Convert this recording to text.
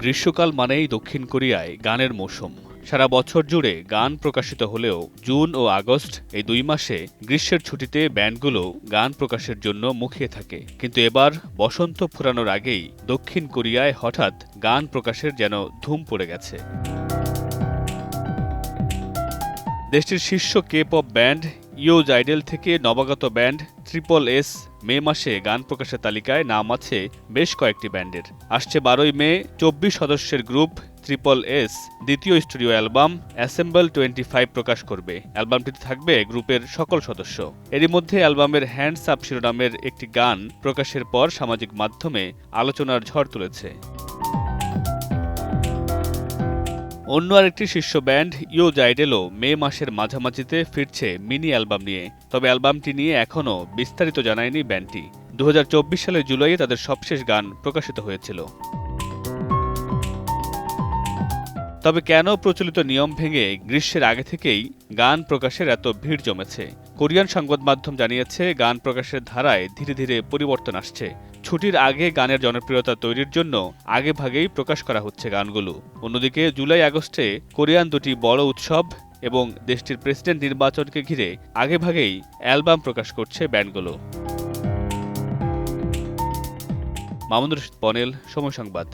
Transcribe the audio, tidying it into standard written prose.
গ্রীষ্মকাল মানেই দক্ষিণ কোরিয়ায় গানের মৌসুম। সারা বছর জুড়ে গান প্রকাশিত হলেও জুন ও আগস্ট এই 2 মাসে গ্রীষ্মের ছুটিতে ব্যান্ডগুলো গান প্রকাশের জন্য মুখিয়ে থাকে। কিন্তু এবার বসন্ত ফুরানোর আগেই দক্ষিণ কোরিয়ায় হঠাৎ গান প্রকাশের যেন ধুম পড়ে গেছে। দেশটির শীর্ষ কে-পপ ব্যান্ড ইয়োজ আইডল থেকে নবাগত ব্যান্ড ট্রিপল এস মে মাসে গান প্রকাশের তালিকায় নাম আছে বেশ কয়েকটি ব্যান্ডের। আসছে 12ই মে 24 সদস্যের গ্রুপ ট্রিপল এস দ্বিতীয় স্টুডিও অ্যালবাম অ্যাসেম্বল 25 প্রকাশ করবে। অ্যালবামটিতে থাকবে গ্রুপের সকল সদস্য। এরই মধ্যে অ্যালবামের হ্যান্ডস আপ শিরোনামের একটি গান প্রকাশের পর সামাজিক মাধ্যমে আলোচনার ঝড় তুলেছে। অন্য আরেকটি শীর্ষ ব্যান্ড ইয়োজ আইডলও মে মাসের মাঝামাঝিতে ফিরছে মিনি অ্যালবাম নিয়ে। তবে অ্যালবামটি নিয়ে এখনও বিস্তারিত জানায়নি ব্যান্ডটি। 2024 সালের জুলাইয়ে তাদের সবশেষ গান প্রকাশিত হয়েছিল। তবে কেন প্রচলিত নিয়ম ভেঙে গ্রীষ্মের আগে থেকেই গান প্রকাশের এত ভিড় জমেছে? কোরিয়ান সংবাদ মাধ্যম জানিয়েছে, গান প্রকাশের ধারায় ধীরে ধীরে পরিবর্তন আসছে। ছুটির আগে গানের জনপ্রিয়তা তৈরির জন্য আগেভাগেই প্রকাশ করা হচ্ছে গানগুলো। অন্যদিকে জুলাই আগস্টে কোরিয়ান দুটি বড় উৎসব এবং দেশটির প্রেসিডেন্ট নির্বাচনকে ঘিরে আগেভাগেই অ্যালবাম প্রকাশ করছে ব্যান্ডগুলো। মামুনুর রশিদ পনেল, সময় সংবাদ।